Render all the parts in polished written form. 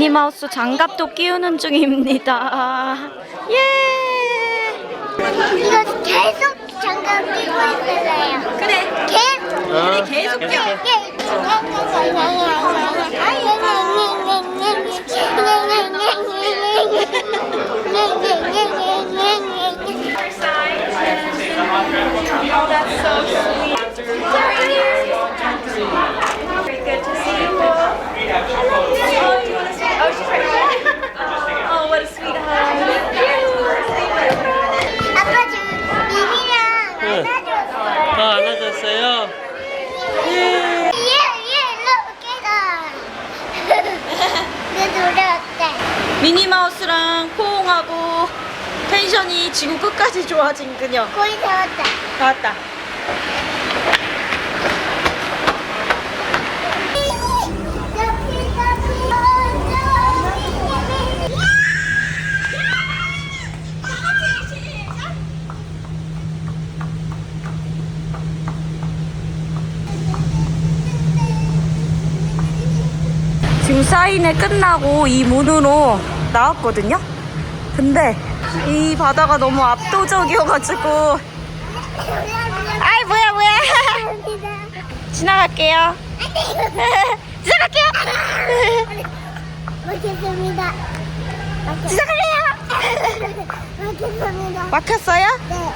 미니마우스 장갑도 끼우는 중입니다. 예! 이거 계속 장갑 끼고 있어요. 그래. 계속. 그래, 계속 껴. Oh, what a sweetheart. 아빠 지금 미미랑 안아줬어요. 안아줬어요? 얘 일로 깨가. 내 노래 어때? 미니마우스랑 포옹하고 텐션이 지구 끝까지 좋아진 그녀. 거의 다 왔다. 다 왔다. 지금 사인회 끝나고 이 문으로 나왔거든요. 근데 이 바다가 너무 압도적이어가지고 아이 뭐야 지나갈게요. 지나갈게요. 먹겠습니다. 지나갈래요. 먹겠습니다. 막혔어요? 네.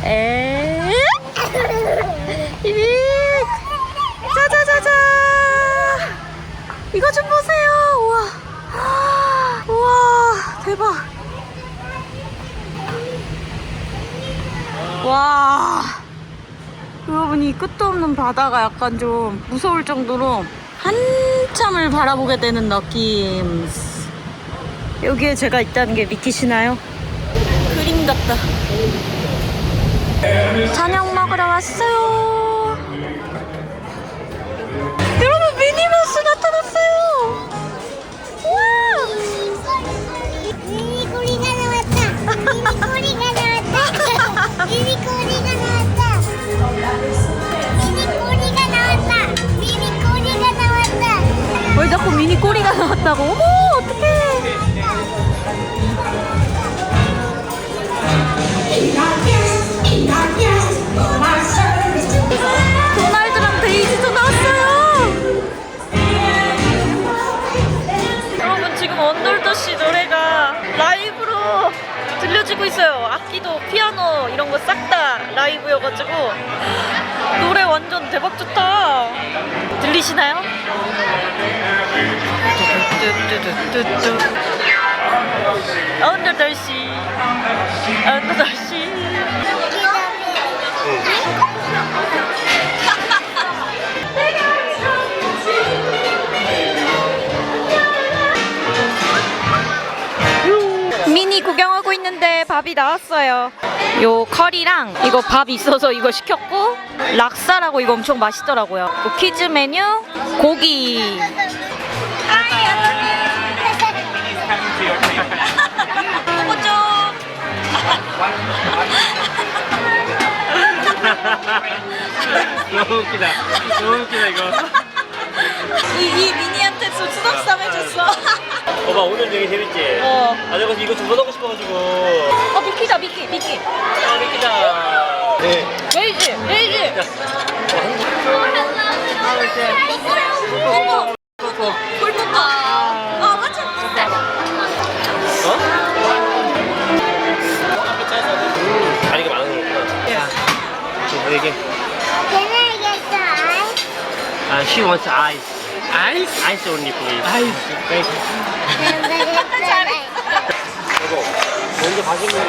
에이 자자자자 이거 좀 보세요. 우와 대박. 와 여러분 이 끝도 없는 바다가 약간 좀 무서울 정도로 한참을 바라보게 되는 느낌. 여기에 제가 있다는 게 믿기시나요? 그림 같다. 저녁 먹으러 왔어요. 여러분 미니마우스 나타났어요. 와! 미니꼬리가 나왔다. 미니꼬리가 나왔다. 미니꼬리가 나왔다. 미니꼬리가 나왔다. 미니꼬리가 나왔다. 왜 자꾸 미니 꼬리가 나왔다고? 어머 어떡해. 도날드랑 데이지도 나왔어요. 여러분 지금 언더더시 노래가 라이브로 들려지고 있어요. 악기도 피아노 이런 거 싹 다 라이브여가지고 노래 완전 대박 좋다. 들리시나요? 언더더시 미니 구경하고 있는데 밥이 나왔어요. 요 커리랑 이거 밥 있어서 이거 시켰고 락사라고 이거 엄청 맛있더라고요. 요 키즈 메뉴 고기. 먹어줘. 너무 웃기다 이거. 이 미니한테 수덕삼 해줬어. 봐봐 오늘 되게 재밌지? 아 내가 이거 주문하고 싶어가지고. 미끼다 미끼. 아 웃기다. 네. 레이지. 어? 꿀떡아. 맞아. 다리가 많은 거구나. 너에게. She wants ice. Ice only, please. Thank you. 이거 먼저 가신 분이.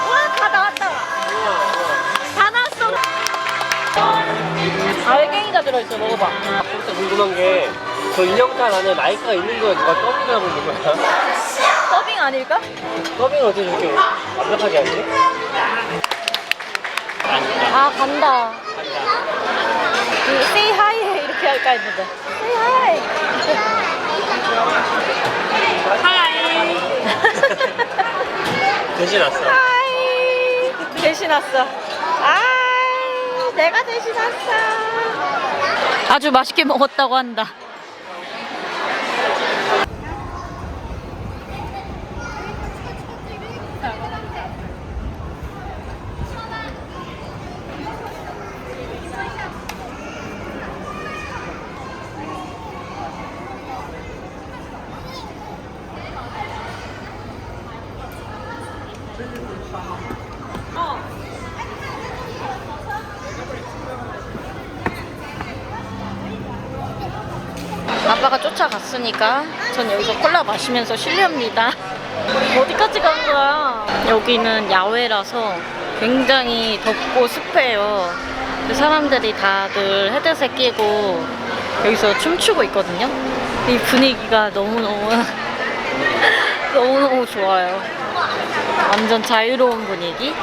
와, 다 나왔다. 다 나왔어. 알갱이가 들어있어. 먹어봐. 진짜 궁금한 게 저 인형탈 안에 마이크가 있는 거야? 누가 더빙하고 있는 거야? 서빙 아닐까? 더빙을 어떻게 저렇게 완벽하게 하지? 아, 간다. Say hi 이렇게 할까 했는데. Say hi. 대신 왔어. 하이. 대신 왔어. 아, 내가 대신 왔어. 아주 맛있게 먹었다고 한다. 아빠가 쫓아갔으니까 전 여기서 콜라 마시면서 실례합니다. 어디까지 간 거야? 여기는 야외라서 굉장히 덥고 습해요. 사람들이 다들 헤드셋 끼고 여기서 춤추고 있거든요. 이 분위기가 너무너무 너무너무 좋아요. 완전 자유로운 분위기.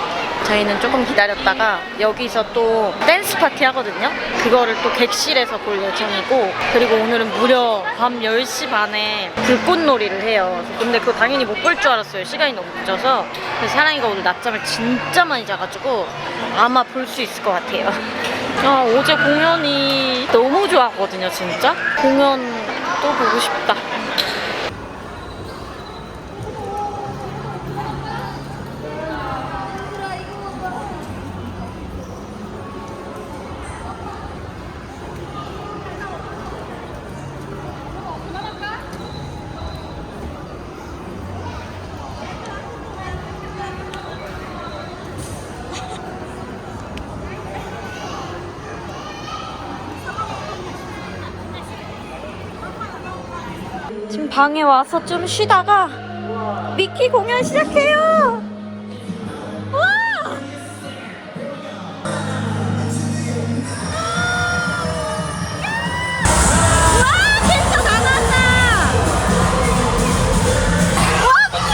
저희는 조금 기다렸다가 여기서 또 댄스 파티 하거든요. 그거를 또 객실에서 볼 예정이고, 그리고 오늘은 무려 밤 10시 반에 불꽃놀이를 해요. 근데 그거 당연히 못 볼 줄 알았어요. 시간이 너무 늦어서. 그래서 사랑이가 오늘 낮잠을 진짜 많이 자가지고 아마 볼 수 있을 것 같아요. 어제 공연이 너무 좋았거든요, 진짜. 공연 또 보고 싶다. 지금 방에 와서 좀 쉬다가 미키 공연 시작해요. 와! 와, 캔터 다 나왔다. 와, 미키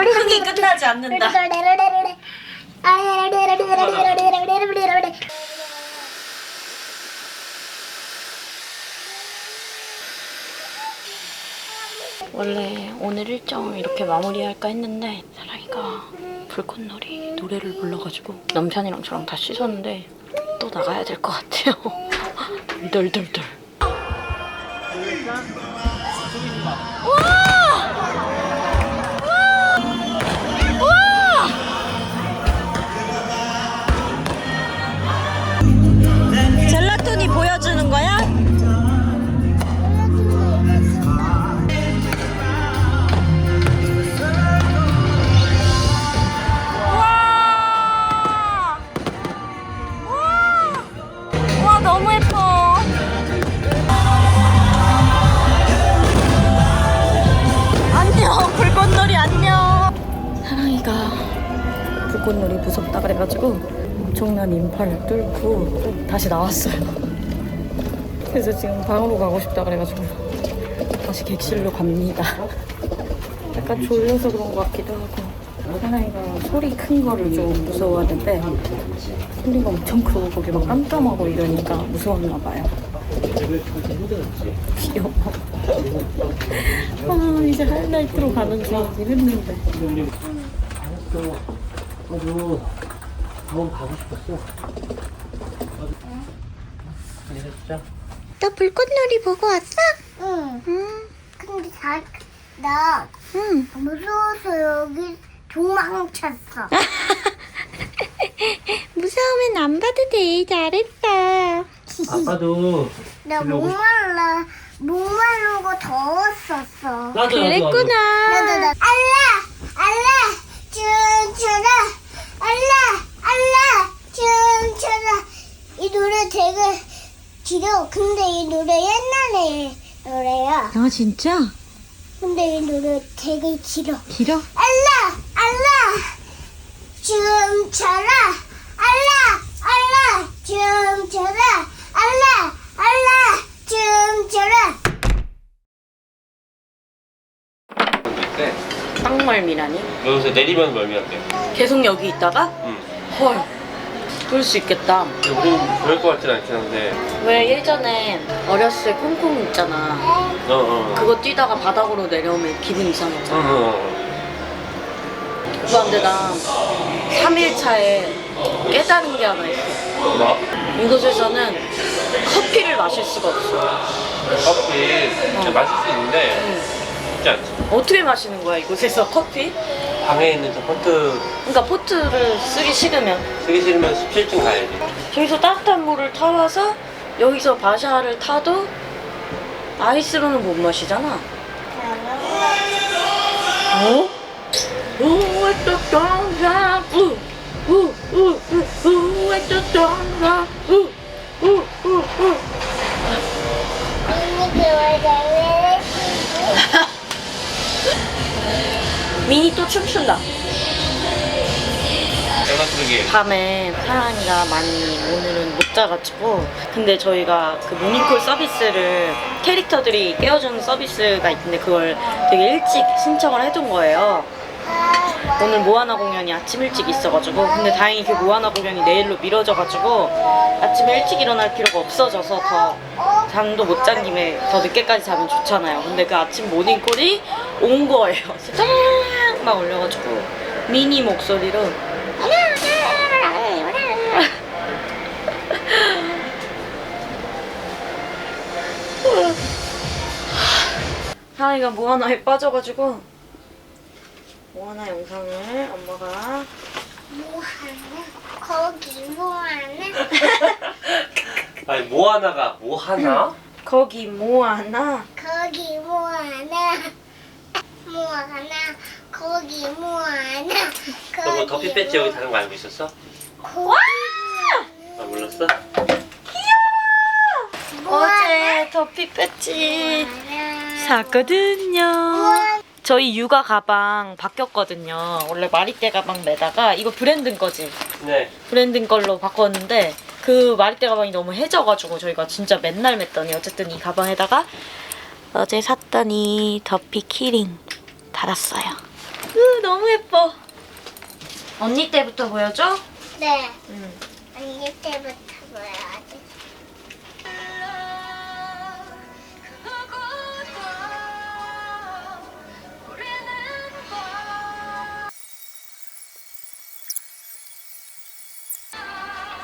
흥이 끝나지 않는다. 원래 오늘 일정 이렇게 마무리할까 했는데 사랑이가 불꽃놀이 노래를 불러가지고 남편이랑 저랑 다 씻었는데 또 나가야 될 것 같아요. 덜덜덜. 젤라톤이 보여주는 거야? 와, 너무 예뻐. 안녕, 불꽃놀이 안녕. 사랑이가 불꽃놀이 무섭다 그래가지고 엄청난 인파를 뚫고 또 다시 나왔어요. 그래서 지금 방으로 가고 싶다 그래가지고 다시 객실로 갑니다. 약간 졸려서 그런 것 같기도 하고. 사랑이가 소리 큰 거를 좀 무서워하는데 소리가 엄청 크고 거기 막 깜깜하고 이러니까 무서웠나 봐요. 귀여워. 이제 하이라이트로 가는 중이긴 했는데. 아주 병원 가고 싶었어. 진짜? 너 불꽃놀이 보고 왔어? 응. 근데 나 무서워서 여기 도망쳤어. 무서우면 안 봐도 돼. 잘했다. 아빠도 나 목말르고 더웠었어. 나도 그랬구나. 알라 춤춰라 알라 춤춰라. 이 노래 되게 길어. 근데 이 노래 옛날 디즈니 노래야. 아 진짜? 근데 이 노래 되게 길어. 길어? 알라 춤춰라 알라 춤춰라 알라 춤춰라. 네. 땅멀미라니? 여기서 내리면 멀미할게. 계속 여기 있다가? 응. 헐 그럴 수 있겠다. 우리는 그럴 것 같진 않긴 한데. 왜 예전에 어렸을 때 콩콩 있잖아. 그거 뛰다가 바닥으로 내려오면 기분 이상했잖아. 오빠 근데 나 3일차에 깨달은 게 하나 있어. 뭐? 이곳에서는 커피를 마실 수가 없어. 커피 마실 수 있는데 응. 쉽지 않지. 어떻게 마시는 거야 이곳에서 커피? 방에 있는 저 포트 그러니까 포트를 쓰기 싫으면 쓰기 싫으면 17층 가야지. 저기서 따뜻한 물을 타와서 여기서 바샤를 타도 아이스로는 못 마시잖아. 어? 우에또똥사 우에또똥사 미니 또 춤춘다. 내가 그러게. 밤에 사랑이가 많이 오늘은 못 자가지고 근데 저희가 그 모닝콜 서비스를 캐릭터들이 깨워주는 서비스가 있는데 그걸 되게 일찍 신청을 해둔 거예요. 오늘 모아나 공연이 아침 일찍 있어가지고 근데 다행히 그 모아나 공연이 내일로 미뤄져가지고 아침에 일찍 일어날 필요가 없어져서 더 잠도 못 잔 김에 더 늦게까지 자면 좋잖아요. 근데 그 아침 모닝콜이 온 거예요. 그래서 막 올려가지고 미니 목소리로 하이가 모아나에 빠져가지고 모아나 영상을 엄마가 거기 뭐하나? 아니 뭐 하나가 뭐 하나? 거기 모아나 거기 뭐하나? 거기 뭐하나? 너 뭐 더피 배지 여기 다른 거 알고 있었어? 와! 아 몰랐어? 어제 더피 배지 샀거든요. 저희 육아 가방 바뀌었거든요. 원래 마리떼 가방 매다가 이거 브랜드 거지? 네. 브랜드 걸로 바꿨는데 그 마리떼 가방이 너무 해져가지고 저희가 진짜 맨날 맸더니 어쨌든 이 가방에다가 어제 샀던 이 더피 키링 달았어요. 너무 예뻐. 언니 때부터 보여줘? 네. 응. 언니 때부터 보여야지.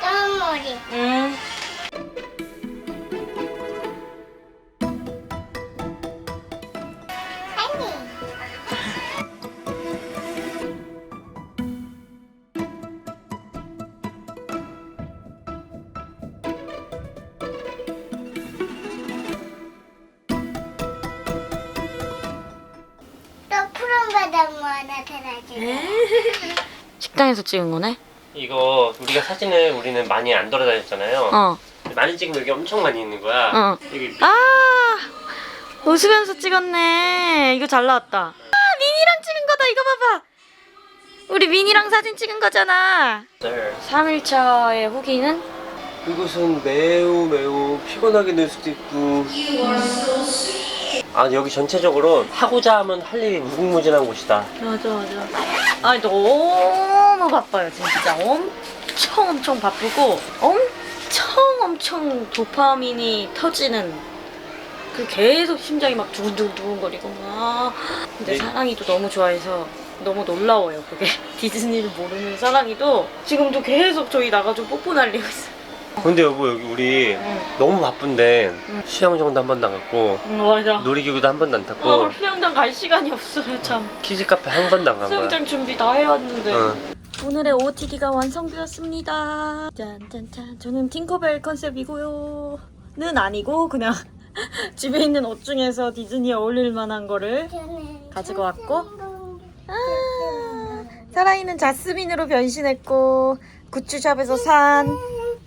까만머리. 응. 아니. 또 푸른 바다 뭐 하나 달아줘. 식당에서 찍은 거네? 이거 우리가 사진을 우리는 많이 안 돌아다녔잖아요. 어. 많이 찍으면 여기 엄청 많이 있는 거야. 어. 여기 아! 웃으면서 찍었네. 이거 잘 나왔다. 아, 미니랑 찍은 거다. 이거 봐봐. 우리 미니랑 사진 찍은 거잖아. 3일차의 후기는? 이곳은 매우 피곤하게 될 수도 있고. 아 여기 전체적으로 하고자 하면 할 일이 무궁무진한 곳이다. 맞아. 아니 너무 바빠요 진짜. 엄청 바쁘고 엄청 도파민이 터지는 그 계속 심장이 막 두근두근거리고 막. 근데 네. 사랑이도 너무 좋아해서 너무 놀라워요 그게. 디즈니를 모르는 사랑이도 지금도 계속 저희 나가지고 뽀뽀 날리고 있어요. 근데 여보 여기 우리 너무 바쁜데 수영장도 한 번도 안 갔고 맞아. 놀이기구도 한 번도 안 탔고 수영장 갈 시간이 없어요 참. 키즈 카페 한 번도 안 간 거야. 수영장 준비 다 해왔는데. 응. 오늘의 OOTD가 완성되었습니다. 짠짠짠. 저는 팅커벨 컨셉이고요. 는 아니고 그냥 집에 있는 옷 중에서 디즈니에 어울릴 만한 거를 가지고 왔고. 사라이는 자스민으로 변신했고 굿즈샵에서 산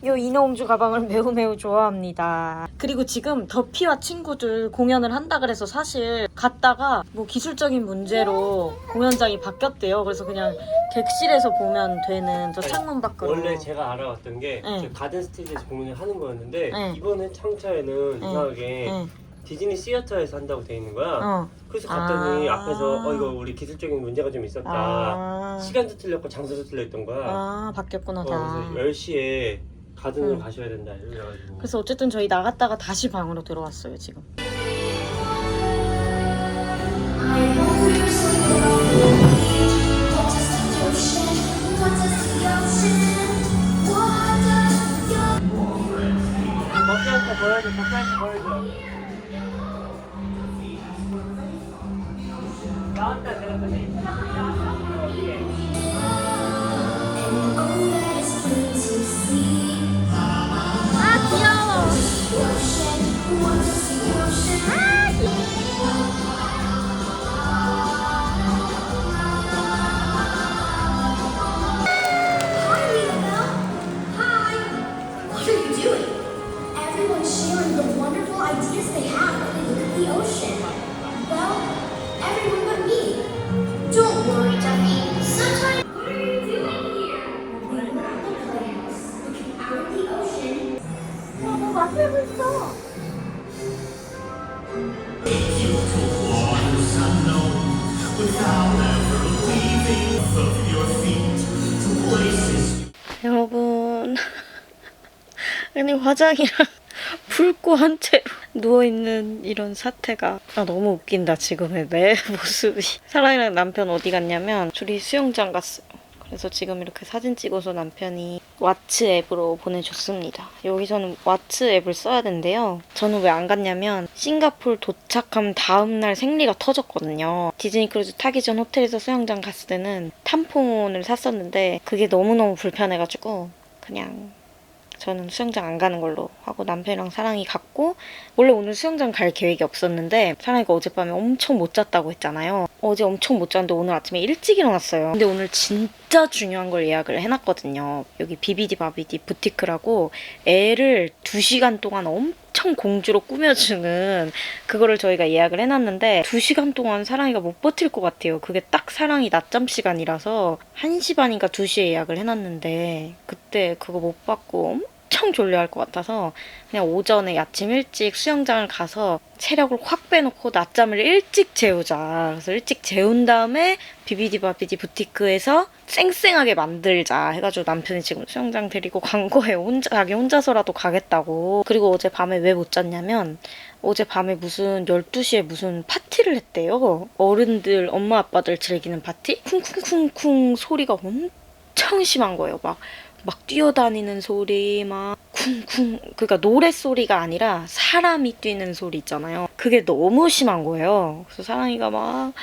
요 인어공주 가방을 매우 좋아합니다. 그리고 지금 더피와 친구들 공연을 한다 그래서 사실 갔다가 뭐 기술적인 문제로 공연장이 바뀌었대요. 그래서 그냥 객실에서 보면 되는 저 창문 밖으로. 원래 제가 알아왔던 게 네. 저 가든 스테이지에서 공연을 하는 거였는데 네. 이번 회창차에는 네. 이상하게 네. 디즈니 시어터에서 한다고 돼 있는 거야. 그래서 갔더니 아. 앞에서 이거 우리 기술적인 문제가 좀 있었다. 아. 시간도 틀렸고 장소도 틀렸던 거야. 아 바뀌었구나 다. 그래서 10시에 가든을 응. 가셔야 된다 이래가지고. 그래서 어쨌든 저희 나갔다가 다시 방으로 들어왔어요 지금. 버스한테 보여줘, 버스한테 보여줘. 나왔다, 제가 아 귀여워. What are you doing? Everyone's sharing the wonderful ideas they have when they look at the ocean. Well, everyone but me. Don't worry, Duffy. Sometimes. What are you doing here? We want the plants. Looking out at the ocean. 너 맛을 있어. 여러분 아니 화장이랑 붉고 한 채로 누워있는 이런 사태가 너무 웃긴다. 지금의 내 모습이. 사랑이랑 남편 어디 갔냐면 둘이 수영장 갔어요. 그래서 지금 이렇게 사진 찍어서 남편이 왓츠 앱으로 보내줬습니다. 여기서는 왓츠 앱을 써야 된대요. 저는 왜 안 갔냐면 싱가포르 도착한 다음날 생리가 터졌거든요. 디즈니 크루즈 타기 전 호텔에서 수영장 갔을 때는 탐폰을 샀었는데 그게 너무너무 불편해가지고 그냥 저는 수영장 안 가는 걸로 하고 남편이랑 사랑이 갔고, 원래 오늘 수영장 갈 계획이 없었는데 사랑이가 어젯밤에 엄청 못 잤다고 했잖아요. 어제 엄청 못 잤는데 오늘 아침에 일찍 일어났어요. 근데 오늘 진짜 중요한 걸 예약을 해놨거든요. 여기 비비디 바비디 부티크라고 애를 2시간 동안 엄청 공주로 꾸며주는 그거를 저희가 예약을 해놨는데 2시간 동안 사랑이가 못 버틸 것 같아요. 그게 딱 사랑이 낮잠 시간이라서 1시 반인가 2시에 예약을 해놨는데 그때 그거 못 받고 엄청 졸려할 것 같아서 그냥 오전에 아침 일찍 수영장을 가서 체력을 확 빼놓고 낮잠을 일찍 재우자. 그래서 일찍 재운 다음에 비비디 바비디 부티크에서 쌩쌩하게 만들자 해가지고 남편이 지금 수영장 데리고 간 거예요. 자기 혼자서라도 가겠다고. 그리고 어제 밤에 왜 못 잤냐면 어제 밤에 무슨 12시에 무슨 파티를 했대요. 어른들, 엄마 아빠들 즐기는 파티? 쿵쿵쿵쿵 소리가 엄청 심한 거예요. 막 뛰어다니는 소리, 막 쿵쿵, 그러니까 노래 소리가 아니라 사람이 뛰는 소리 있잖아요. 그게 너무 심한 거예요. 그래서 사랑이가 막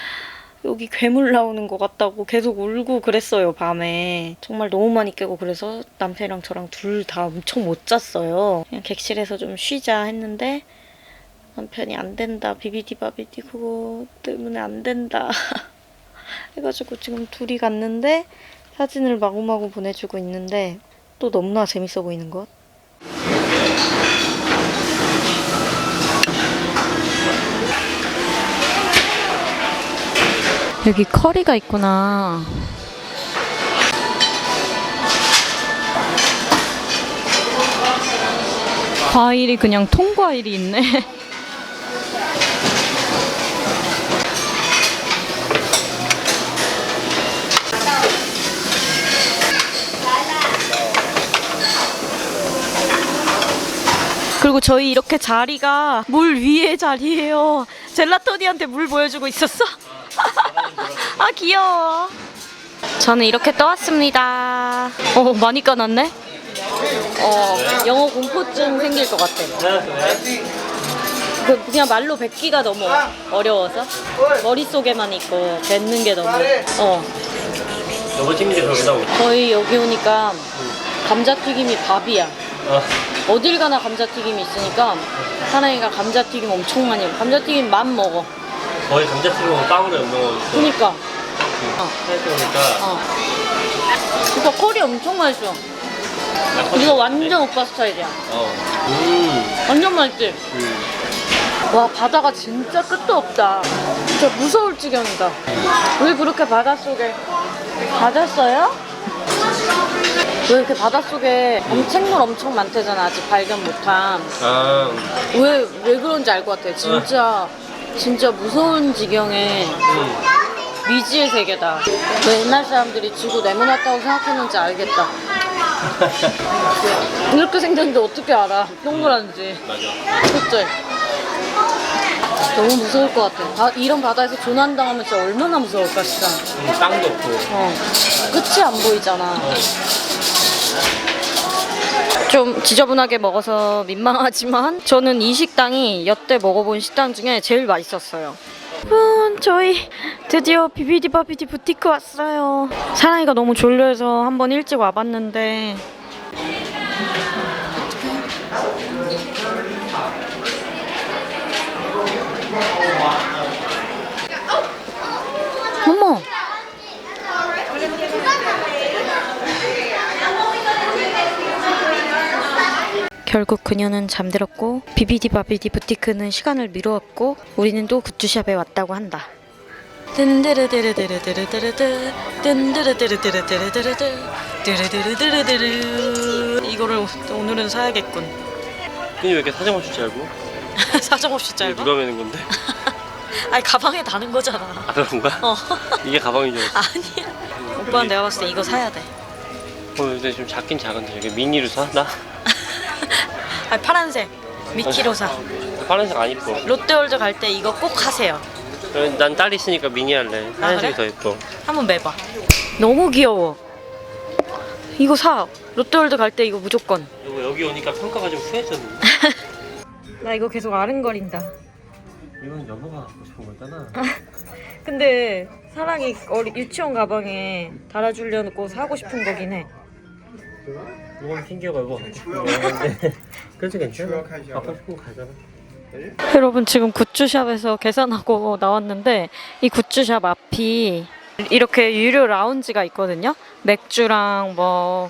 여기 괴물 나오는 것 같다고 계속 울고 그랬어요, 밤에. 정말 너무 많이 깨고. 그래서 남편이랑 저랑 둘 다 엄청 못 잤어요. 그냥 객실에서 좀 쉬자 했는데 남편이 안 된다, 비비디 바비디 그거 때문에 안 된다 해가지고 지금 둘이 갔는데 사진을 마구마구 보내주고 있는데 또 너무나 재밌어 보이는 것. 여기 커리가 있구나. 과일이 그냥 통과일이 있네. 그리고 저희 이렇게 자리가 물 위에 자리예요. 젤라토니한테 물 보여주고 있었어? 아 귀여워. 저는 이렇게 떠왔습니다. 많이 까놨네? 영어 공포증 생길 것 같아. 그냥 말로 뱉기가 너무 어려워서 머릿속에만 있고 뱉는 게 너무 너무 재밌게 그러고. 거의 여기 오니까 감자튀김이 밥이야. 어딜 가나 감자튀김이 있으니까 사나이가 감자튀김 엄청 많이 먹어. 감자튀김만 먹어. 거의 감자튀김하고 빵을 안 먹어. 그니까 생각해보니까 그러니까 커리 엄청 맛있어. 이거 완전 오빠 스타일이야. 어. 완전 맛있지? 와, 바다가 진짜 끝도 없다. 진짜 무서울 지경이다. 왜 그렇게 바닷속에 가졌어요? 왜 이렇게 바닷속에 생물 엄청 많대잖아. 아직 발견 못한. 아. 왜 그런지 알 것 같아. 진짜 무서운 지경의 미지의 세계다. 왜 옛날 사람들이 지구 네모났다고 생각했는지 알겠다. 이렇게 생겼는데 어떻게 알아? 동그란지. 맞아. 그치? 너무 무서울 것 같아. 이런 바다에서 조난당하면 진짜 얼마나 무서울까, 진짜. 땅도 없고. 끝이 안 보이잖아. 좀 지저분하게 먹어서 민망하지만 저는 이 식당이 여태 먹어본 식당 중에 제일 맛있었어요. 저희 드디어 비비디바비디 부티크 왔어요. 사랑이가 너무 졸려서 한번 일찍 와봤는데 어머! 결국 그녀는 잠들었고 비비디바비디 부티크는 시간을 미루었고 우리는 또 굿즈샵에 왔다고 한다. 든드르드르드르드르드르드 든드르드르드르드르드르드 드르드르드르드르. 이거를 오늘은 사야겠군. 근데 왜 이렇게 사정없이 짧고? 사정없이 짧아? 누가 매는 건데? 아니 가방에 다는 거잖아. 아 그런가? 이게 가방인 줄 알았어. 아니야. 오빠는 내가 봤을 때 이거 사야 돼. 근데 좀 작긴 작은데 이게 미니로 사? 나? 아니 파란색 미키로 사. 파란색 안 이뻐. 롯데월드 갈 때 이거 꼭 하세요. 난 딸이 있으니까 미니 할래. 하얀색이 더 예뻐. 한번 매봐. 너무 귀여워. 이거 사. 롯데월드 갈 때 이거 무조건. 여기 오니까 평가가 좀 후해졌는데? 나 이거 계속 아른거린다. 이건 여보가 갖고 싶은 거잖아. 근데 사랑이 유치원 가방에 달아주려고 사고 싶은 거긴 해. 이건 핑계가 여보가 갖고 싶은 거였는데 그래도 괜찮아. 갖고 싶은 거 가져라. 여러분 지금 굿즈샵에서 계산하고 나왔는데 이 굿즈샵 앞이 이렇게 유료 라운지가 있거든요. 맥주랑 뭐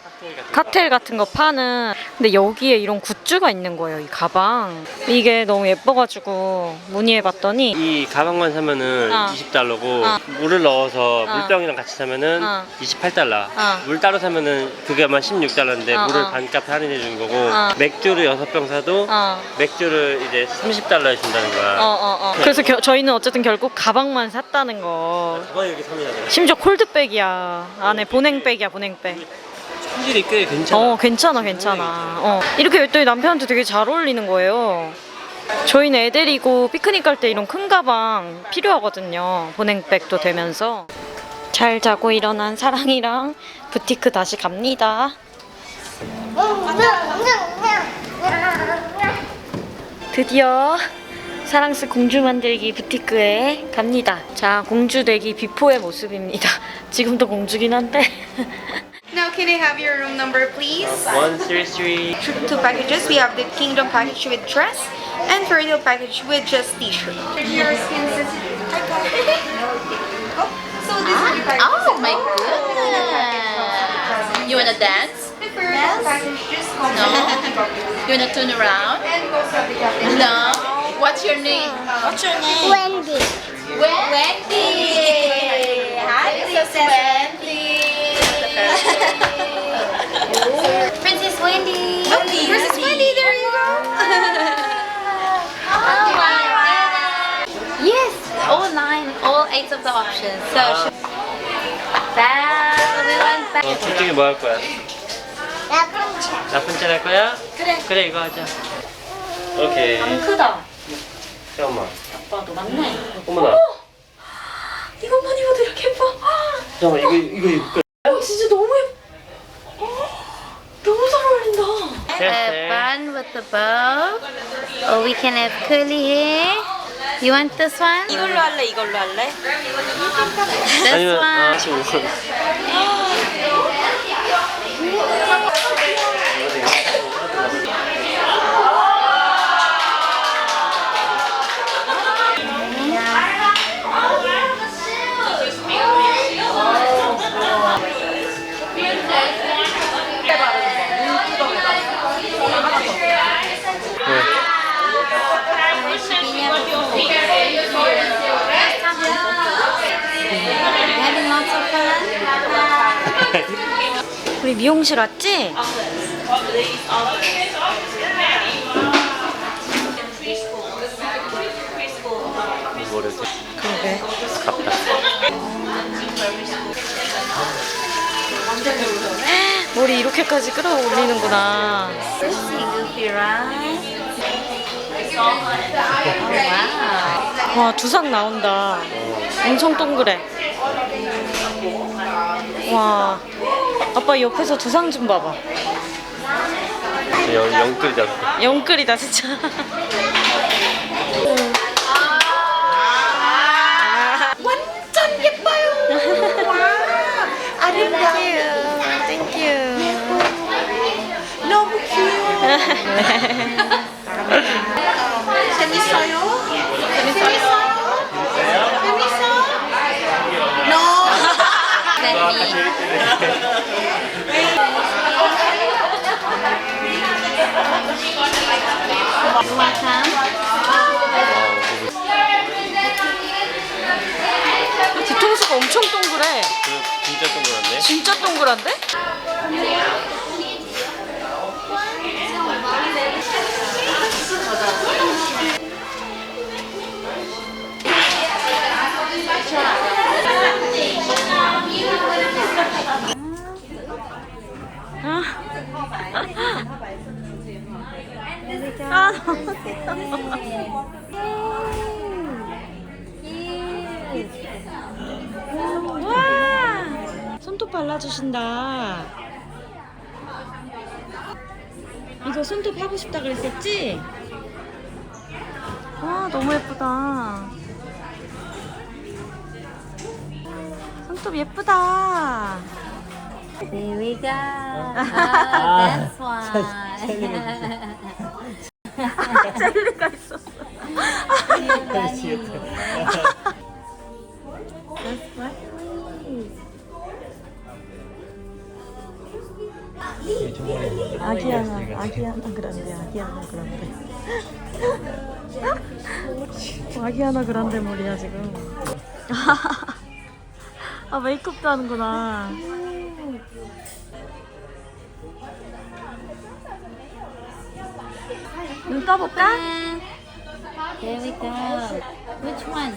칵테일 같은 거 파는. 근데 여기에 이런 굿즈가 있는 거예요. 이 가방. 이게 너무 예뻐가지고 문의해봤더니 이 가방만 사면은 20달러고 물을 넣어서 물병이랑 같이 사면은 28달러. 물 따로 사면은 그게 아마 16달러인데 물을 반값 할인해 주는 거고 맥주를 6병 사도 맥주를 이제 30달러에 준다는 거야. 그래서 저희는 어쨌든 결국 가방만 샀다는 거. 가방 이렇게 사면 돼. 심지어 콜드백이야. 안에 보냉백이야, 보냉백. 품질이 꽤 괜찮아. 괜찮아. 이렇게 또 남편한테 되게 잘 어울리는 거예요. 저희는 애 데리고 피크닉 갈 때 이런 큰 가방 필요하거든요. 보냉백도 되면서. 잘 자고 일어난 사랑이랑 부티크 다시 갑니다. 드디어 사랑스 공주 만들기 부티크에 갑니다. 자, 공주 되기 비포의 모습입니다. 지금도 공주긴 한데. Now, can I have your room number, please? 133. Two packages. We have the Kingdom package with dress and Fairytale package with just t-shirt. Your skin sensitive. So this is the package. Oh my goodness! You wanna dance? The Fairytale package just comes No. with the You wanna turn around? and also the package. No. What's your name? What's your name? Wendy. Wendy! Hi, Princess Wendy! Princess Wendy. Princess Wendy, there you go. Oh my god! Yes! All 8 of the options. So, we went back. 둘 중에 뭐 할 거야? 라푼첼. 라푼첼 할 거야? 그래 이거 하자. 오케이. 크다. 잠깐만. 아빠도 맞네. 어머나. 이것만 입어도 이렇게 예뻐. 잠깐만 이거 입고. 진짜 너무 예뻐. 너무 잘 어울린다. A bun with the bow. Or we can have curly hair. You want this one? 이걸로 할래? 이걸로 할래? This 아니면 one? 지금 우리 미용실 왔지? 이거를 그러게. 갑다. 머리 이렇게까지 끌어올리는구나. 와, 두상 나온다. 엄청 동그래. 와, 아빠 옆에서 두상 좀 봐봐. 영끌이다. 영끌이다 진짜. 완전 예뻐요. 와, 아름다워요. 땡큐. 너무 귀여워. 재밌어요? 뒤통수가 엄청 동그래. 진짜 동그란데? 진짜 동그란데? 아, 너무 귀여워. 와, 손톱 발라주신다. 이거 손톱 하고 싶다 그랬었지? 와, 너무 예쁘다. 손톱 예쁘다. Here we go. Oh, that's why. 젤리가 있었어. 아기아나 그란데. 아기아나 그란데 머리야 지금. 아, 메이크업도 하는구나. 눈 떠볼까? There we go. Which one?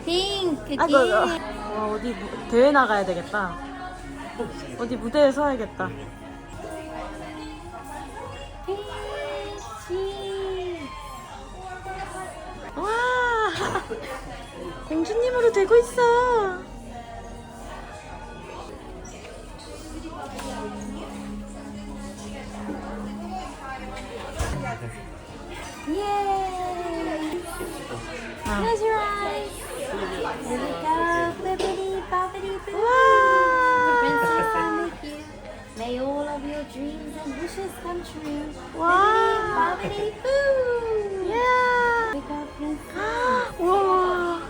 Pink 아이고, again. 어디 대회 나가야 되겠다. 어디 무대에 서야겠다. 와, 공주님으로 되고 있어. Yay! Close your eyes. Here we go. Bibbidi bobbidi boo. 와, Princess, I'm with you. May all of your dreams and wishes come true. 와, Bobbidi boo. 야, We go, princess. 와,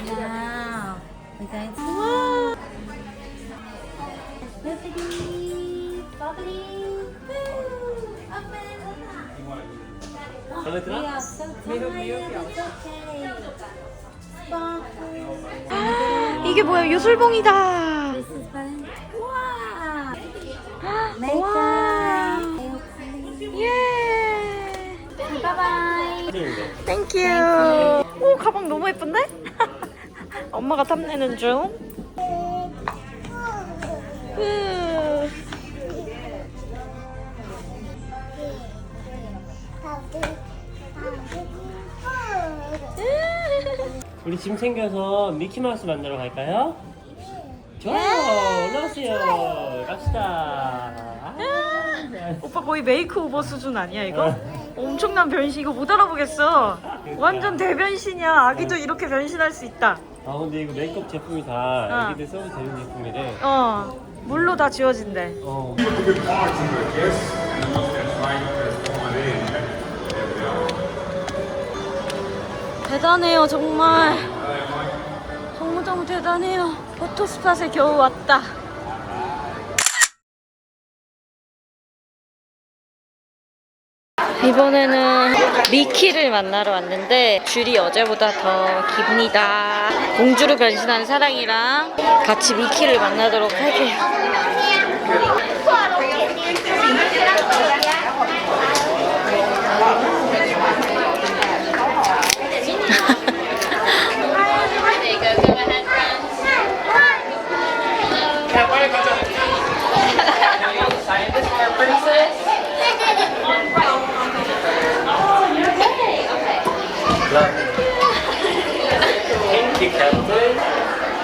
Now we're going to 와. bibbidi bobbidi boo. Open. 마음에 We 들어? are so tired. It's okay. Sparkle. 이게 뭐야? 요술봉이다. This is fun. Wow. 와, Makeup. 예. Bye bye. 땡큐. 오, 가방 너무 예쁜데? 엄마가 탐내는 중. 우리 짐 챙겨서 미키마우스 만나러 갈까요? 좋아요. 올라오세요. 갑시다. 오빠 거의 메이크오버 수준 아니야 이거? 엄청난 변신. 이거 못 알아보겠어. 완전 대변신이야. 아기도 이렇게 변신할 수 있다. 아 근데 이거 메이크업 제품이 다 어. 애기들 써도 되는 제품이래. 물로 다 지워진대. 대단해요 정말. 정말 대단해요. 포토스팟에 겨우 왔다. 이번에는 미키를 만나러 왔는데 줄이 어제보다 더 깁니다. 공주로 변신하는 사랑이랑 같이 미키를 만나도록 할게요.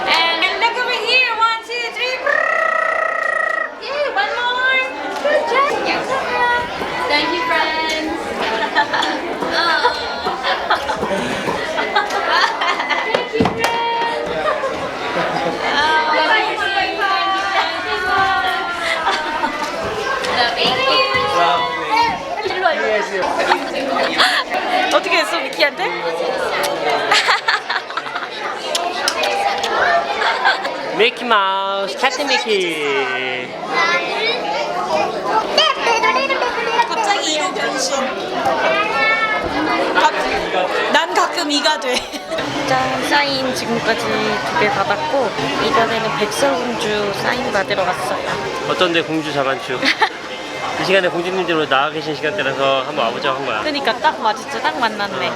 And look over here. 1, 2, 3. Yeah, one more. Good job. Thank you, friends. 어떻게 했어, 미키한테? 미키 마우스, 캡틴 미키. 갑자기 이거 변신. 난 가끔 이가 돼. 짠, 사인 지금까지 2개 받았고 이번에는 백설공주 사인 받으러 왔어요. 어떤데 공주 자만추. 이 시간에 공주님들 나와 계신 시간대라서 한번 와보자고 한 거야. 그러니까 딱 맞았죠. 딱 만났네.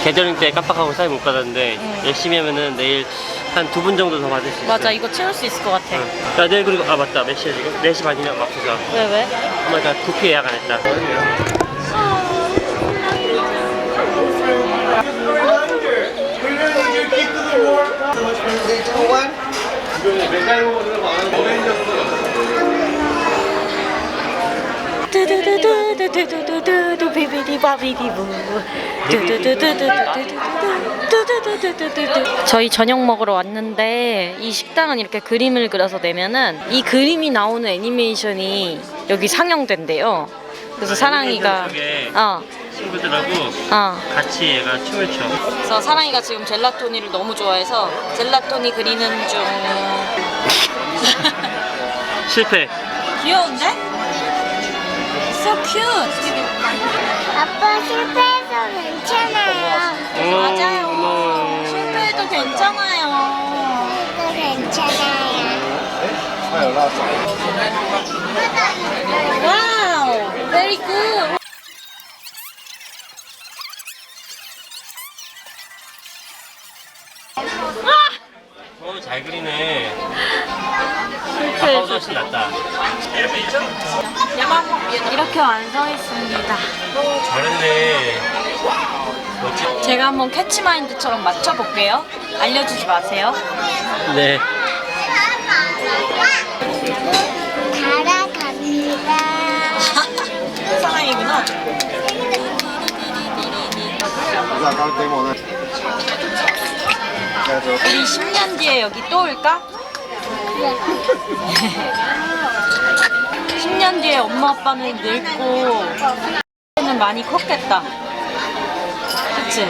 계절링 때 깜빡하고 사인 못 받았는데 열심히 하면은 내일 한 2분 정도 더 받을 수 있어. 맞아, 이거 채울 수 있을 것 같아. 야, 내일 그리고 맞다. 몇 시야 지금? 4시 반이면 막혀서. 왜? 엄마 나 두피 예약 안 했다. 두두두두두두두두두 비비디바비디부 두두두두두두두두두두두두두. 저희 저녁 먹으러 왔는데 이 식당은 이렇게 그림을 그려서 내면은 이 그림이 나오는 애니메이션이 여기 상영된대요. 그래서 사랑이가 친구들하고 같이 얘가 춤을 춰. 그래서 사랑이가 지금 젤라토니를 너무 좋아해서 젤라토니 그리는 중. 실패. 귀여운데? So cute. 아빠 실패해서 괜찮아요. 맞아요. 실패해도 괜찮아요. 그래도 괜찮아요. 와우, very good. 잘 그리네. 실패. 아빠보다 훨씬 낫다. 이렇게 완성했습니다. 잘했네. 멋지. 제가 한번 캐치마인드처럼 맞춰볼게요. 알려주지 마세요. 네. 날아갑니다. 사랑이구나. 우리 10년 뒤에 여기 또 올까? 10년 뒤에 엄마 아빠는 늙고 는 많이 컸겠다. 그치?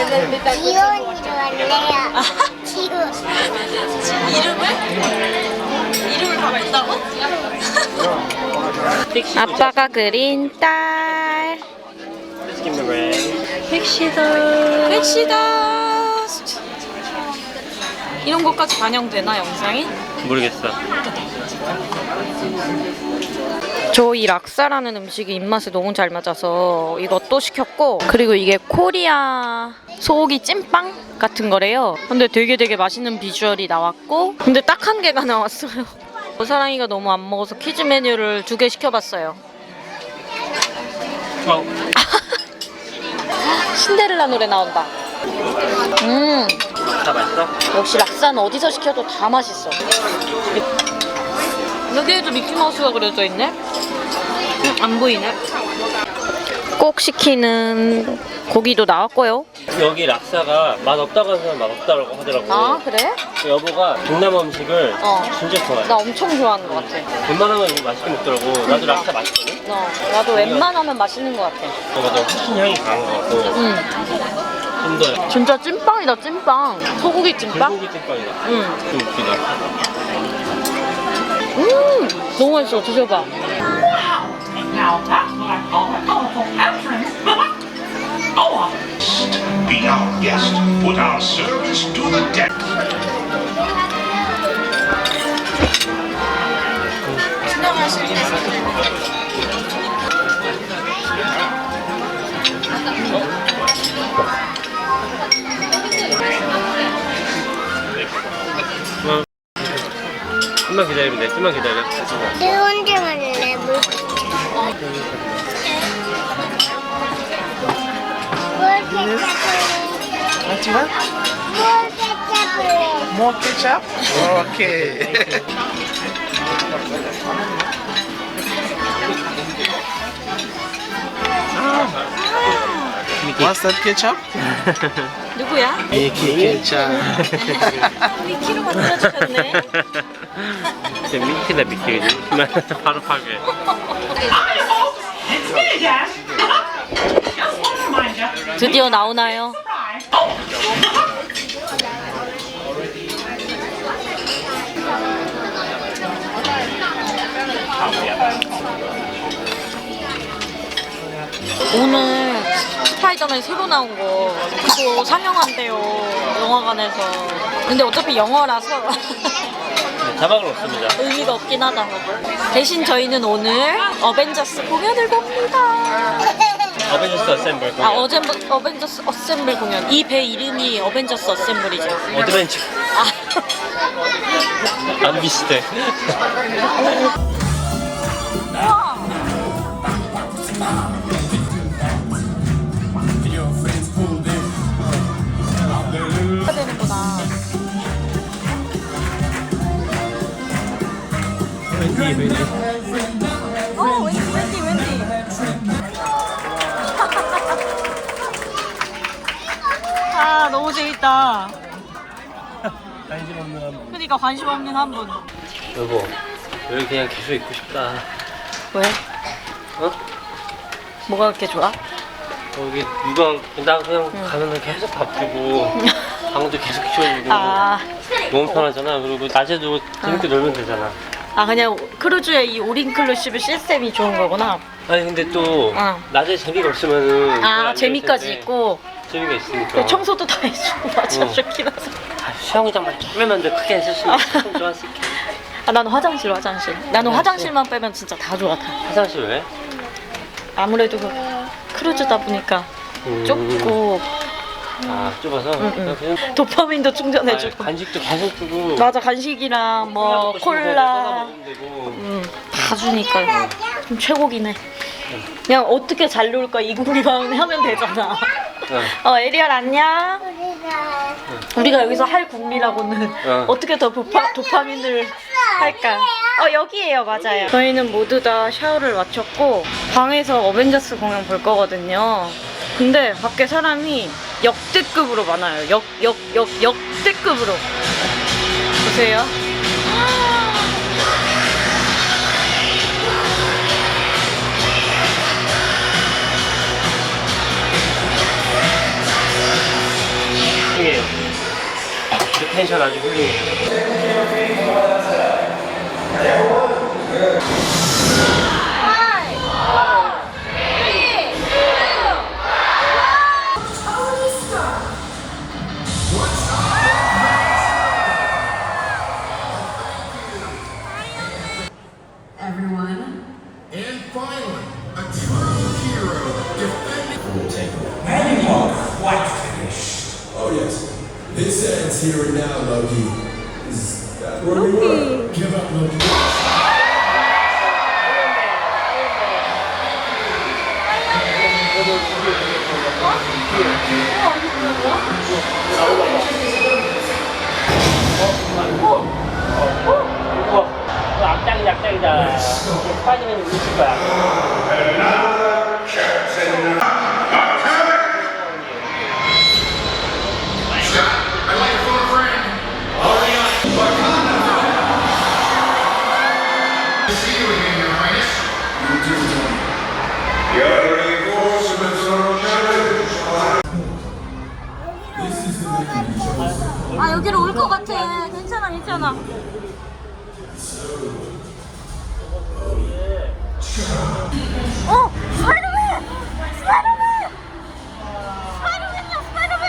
커서는 지원이로 할래요. 지우. 이름을 바꿨다고? 아빠가 그린 딸. 픽시다. 이런 것까지 반영되나 영상이? 모르겠어. 저 이 락사라는 음식이 입맛에 너무 잘 맞아서 이것도 시켰고, 그리고 이게 코리아 소고기 찐빵 같은 거래요. 근데 되게 맛있는 비주얼이 나왔고, 근데 딱 1개가 나왔어요. 사랑이가 너무 안 먹어서 키즈 메뉴를 2개 시켜봤어요. 좋아. 신데렐라 노래 나온다. 다 맛있어? 역시 락사는 어디서 시켜도 다 맛있어. 여기에도 미키마우스가 그려져 있네? 안 보이네. 꼭 시키는 고기도 나왔고요. 여기 락사가 맛없다고 하는 사람 맛없다고 하더라고. 아, 그래? 여보가 동남 음식을 진짜 좋아해. 나 엄청 좋아하는 것 같아. 웬만하면 이거 맛있게 먹더라고. 나도 락사 맛있거든? 나도 웬만하면 맛있는 것 같아. 이거보다 훨씬 향이 강한 것 같고. 좀 더. 진짜 찐빵이다, 찐빵. 소고기 찐빵? 불고기 찐빵이다. 응. 좀 웃기다. 너무 맛있어. 드셔봐. Be our guest, put our service to the deck. 좀만 기다리면 돼. 좀만 기다려. 내 혼자 먹을래, 물. What you want? More ketchup? Okay. What's that ketchup? 누구야? Mickey ketchup. 미키로 만들어주셨네. 미키다 미키. 바로 파괴. 드디어 나오나요? 오늘 스파이더맨 새로 나온 거 그거 상영한대요, 영화관에서. 근데 어차피 영어라서 자막은 없습니다. 의미가 없긴 하다. 대신 저희는 오늘 어벤져스 공연을 봅니다. 어벤져스 어셈블 공연. 어벤져스 어셈블 공연. 이 배 이름이 어벤져스 어셈블이죠. 어드벤처. 안 비슷해. 해야 되는구나. 웬디. 웬디. 아, 너무 재밌다. 관심 없는 한 분. 그러니까 관심 없는 한 분. 여보, 여기 그냥 계속 있고 싶다. 왜? 어? 뭐가 그렇게 좋아? 여기 누가 나 그냥 가면은 계속 밥 주고 방도 계속 키워주고 아, 너무 편하잖아. 그리고 낮에도 재밌게 놀면 되잖아. 그냥 크루즈의 이 올인클루시브 시스템이 좋은 거구나. 아니 근데 또 어. 낮에 재미가 없으면은 그걸 안 재미까지 좋을 텐데 있고 재미가 있으니까. 청소도 다 해주고 맞아, 어. 좋긴 하죠. 수영장만 조금만 더 크게 했었으면 참 좋았을 게. 나는 화장실. 나는 화장실만 빼면 진짜 다 좋아. 다. 화장실 왜? 아무래도 크루즈다 보니까 좁고 아 좁아서. 그냥 도파민도 충전해주고. 간식도 계속 주고. 맞아, 간식이랑 뭐 콜라 다 주니까 좀 최고긴 해. 그냥 어떻게 잘 놀까 이국리만 하면 되잖아. 에리얼 안녕. 우리가 여기서 할 국리라고는 어떻게 더 도파민을 할까? 여기에요, 맞아요. 저희는 모두 다 샤워를 마쳤고 방에서 어벤져스 공연 볼 거거든요. 근데 밖에 사람이 역대급으로 많아요. 역대급으로. 보세요. 훌륭해요. 그 텐션 아주 훌륭해요. Everyone. And finally, a true hero defending. And you are quite finished. Oh yes. This ends here and now, Loki. Is that where we were? Give up, Loki. 악당이다. 스파이더맨이 우실 거야. 아 여기로 올 것 같아. 괜찮아 괜찮아. 어! 스파이더맨! 스파이더맨! 스파이더맨이야 스파이더맨!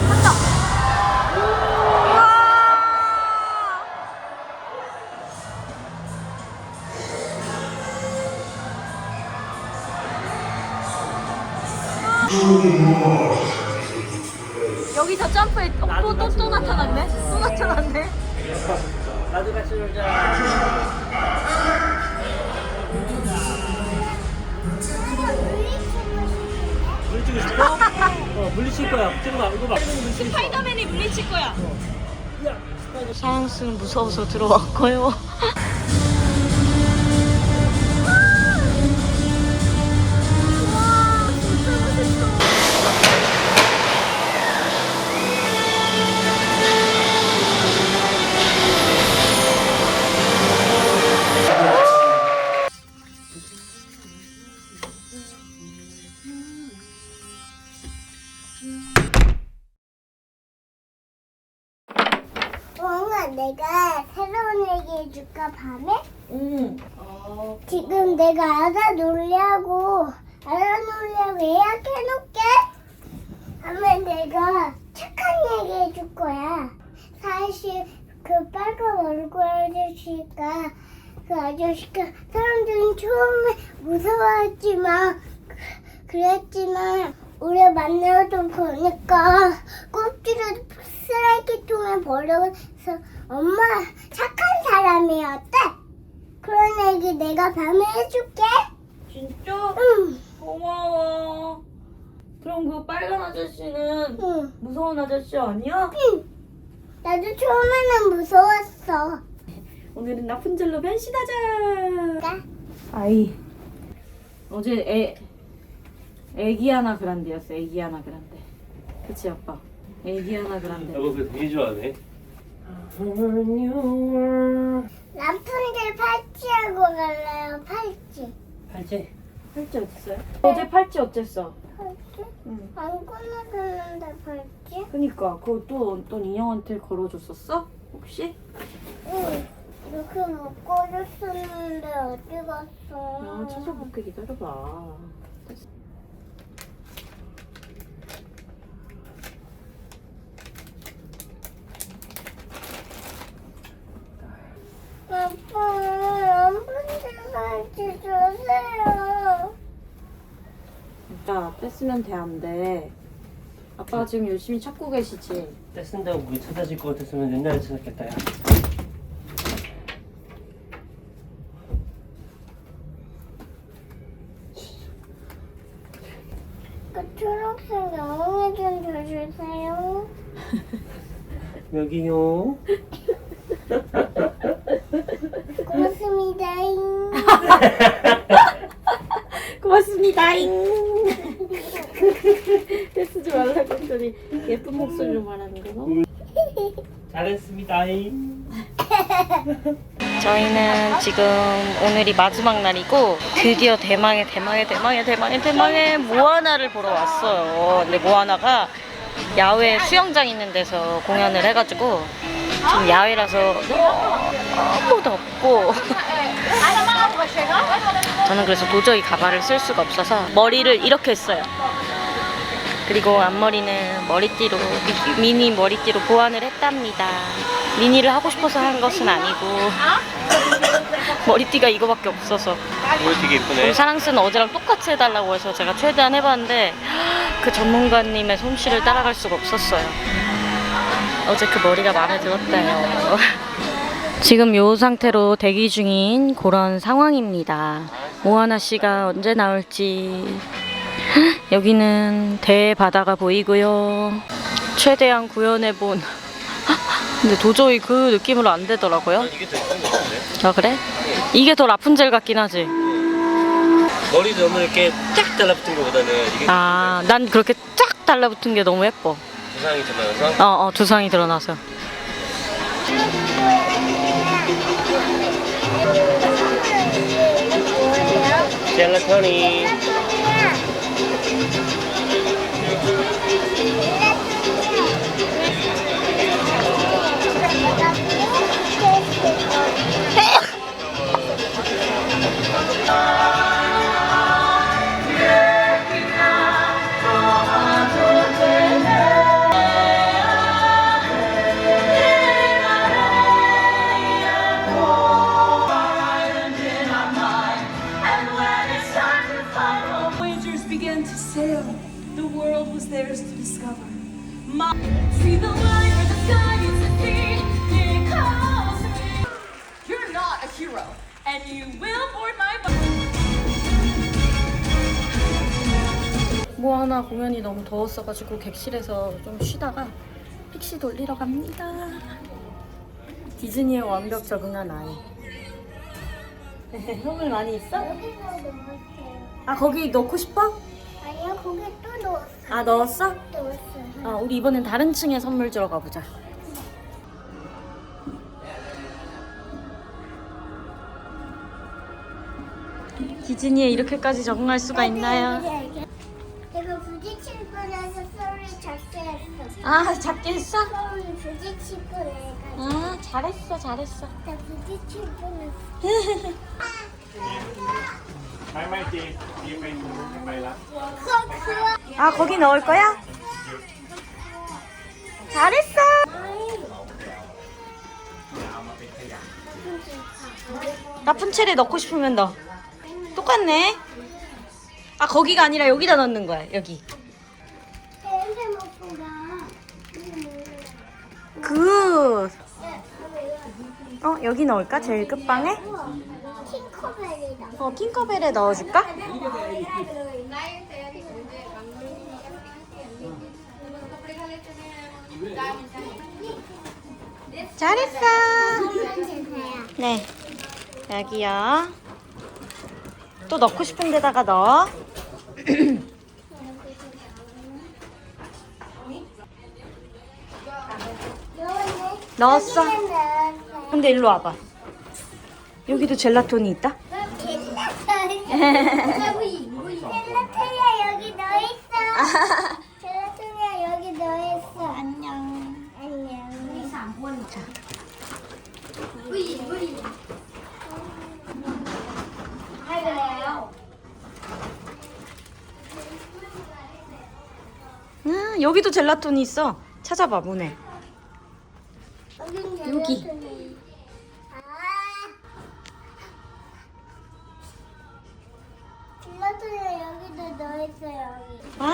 간다! 우와! 여기서 점프해. 또 나타났네? 또 나타났네? 나도 같이 놀자. 물리치고 싶어? 물리칠 거야. 찍어봐. 이거 봐. 스파이더맨이 물리칠 거야. 사양스는 무서워서 들어왔고요. 엉아, 내가 새로운 얘기 해줄까, 밤에? 지금 내가 아다 놀려고 예약해놓게 하면 내가 착한 얘기 해줄 거야. 사실 그 빨간 얼굴 아저씨가 사람들이 처음에 무서워했지만 그랬지만 우리 만나서 보니까 껍질을 쓰레기통에 버려서 엄마 착한 사람이었대. 그런 얘기 내가 밤에 해줄게. 진짜? 응. 고마워. 그럼 그 빨간 아저씨는 응. 무서운 아저씨 아니야? 응. 나도 처음에는 무서웠어. 오늘은 라푼젤로 변신하자. 나? 아이. 어제 애기아나 그란데였어. 애기아나 그란데. 그치 아빠? 애기아나 그란데. 여보 그거 되게 좋아하네. 라푼젤 팔찌하고 갈래요. 팔찌. 팔찌? 팔찌 어딨어요? 어제 팔찌 어땠어? 팔찌? 응. 안 꺼내줬는데 팔찌? 그니까 그거 또 어떤 인형한테 걸어줬었어? 혹시? 응. 이렇게 묶어줬었는데 어디 갔어? 아 찾아볼게. 기다려봐. 아빠, 라푼젤 팔찌 주세요. 야 뺐으면 돼 안 돼? 아빠가 지금 열심히 찾고 계시지? 떼쓴다고 그게 찾아질 것 같았으면 옛날에 찾았겠다 야. 그 초록색 영웅이 좀 줘주세요. 여기요. 고맙습니다잉. 고맙습니다잉. 떼쓰지 말라고 했더니 예쁜 목소리로 말하는 거. 잘했습니다잉. 저희는 지금 오늘이 마지막 날이고 드디어 대망의 모아나를 보러 왔어요. 근데 모아나가 야외 수영장 있는 데서 공연을 해가지고 지금 야외라서 너무 덥고 저는 그래서 도저히 가발을 쓸 수가 없어서 머리를 이렇게 했어요. 그리고 앞머리는 머리띠로 미니 머리띠로 보완을 했답니다. 미니를 하고 싶어서 한 것은 아니고 머리띠가 이거밖에 없어서. 머리 되게 예쁘네. 사랑스는 어제랑 똑같이 해달라고 해서 제가 최대한 해봤는데 그 전문가님의 솜씨를 따라갈 수가 없었어요. 어제 그 머리가 마음에 들었대요. 지금 요 상태로 대기 중인 그런 상황입니다. 모아나 씨가 언제 나올지. 여기는 대바다가 보이고요. 최대한 구현해본. 근데 도저히 그 느낌으로 안 되더라고요. 이게 더 예쁜 것 같은데? 아 그래? 이게 더 라푼젤 같긴 하지. 머리도 너무 이렇게 쫙 달라붙은 것보다는 이게 아, 난 그렇게 쫙 달라붙은 게 너무 예뻐. 두상이 드러나서. 두상이 드러나서. 뭐예요? 젤라토니. Voyagers began to sail. The world was theirs to discover. See the light where the sky meets the sea. It calls me. You're not a hero, and you will board my boat. 모아나 공연이 너무 더웠어가지고 객실에서 좀 쉬다가 픽시 돌리러 갑니다. 디즈니에 완벽 적응한 아이. 선물 많이 있어? 여기서 넣었어요. 아 거기 넣고 싶어? 아니요, 거기 또 넣었어요. 아 넣었어? 넣었어요. 우리 이번엔 다른 층에 선물 주러 가보자. 디즈니에 이렇게까지 적응할 수가 있나요? 내가 부딪힐 뻔해서 소리 작게 했어. 아 작게 했어? 소리 부딪힐 뻔해가지고. 아 잘했어. 나 부딪힐 뻔했어. 아 거기 넣을 거야? 잘했어. 라푼첼에 넣고 싶으면 넣어. 똑같네. 아 거기가 아니라 여기다 넣는 거야. 여기. 냄새 맡고가. 굿. 여기 넣을까? 제일 끝방에? 팅커벨이다. 팅커벨에 넣어줄까? 잘했어. 네. 여기요. 또 넣고 싶은 데다가 넣어. 넣었어. 근데 일로 와봐. 여기도 젤라톤이 있다? 젤라토야 여기 넣어있어. 젤라토야 여기 넣어있어. 안녕. 우리 안 보인다. 여기도 젤라톤이 있어. 찾아봐, 문에. 여기. 젤라토야 여기도 넣어있어 여기. 아.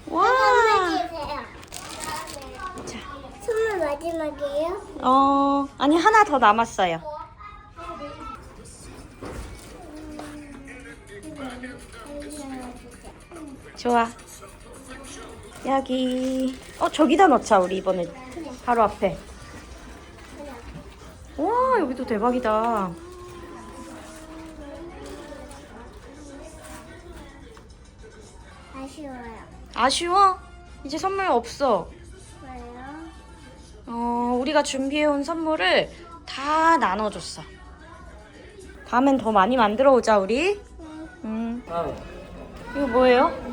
와. 자, 선물 마지막이에요? 아니 하나 더 남았어요. 좋아. 여기. 저기다 넣자 우리 이번에. 바로 앞에. 와 여기도 대박이다. 아쉬워요. 아쉬워? 이제 선물 없어. 왜요? 우리가 준비해온 선물을 다 나눠줬어. 다음엔 더 많이 만들어 오자 우리. 이거 뭐예요?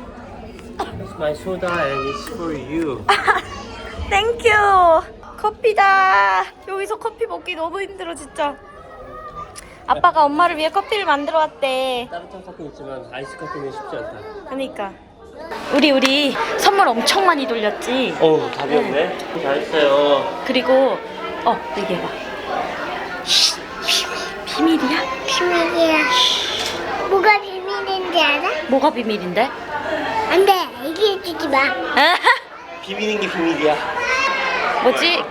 It's my soda and it's for you. 땡큐. 커피다. 여기서 커피 먹기 너무 힘들어 진짜. 아빠가 엄마를 위해 커피를 만들어 왔대. 따뜻한 커피는 있지만 아이스 커피는 쉽지 않다. 그러니까 우리 선물 엄청 많이 돌렸지. 답이 없네. 잘했어요. 그리고 얘기해봐. 비밀이야? 비밀이야. 뭐가 비밀인지 알아? 뭐가 비밀인데? 안 돼. 얘기해주지 마. 비비는 게 비밀이야. 뭐지?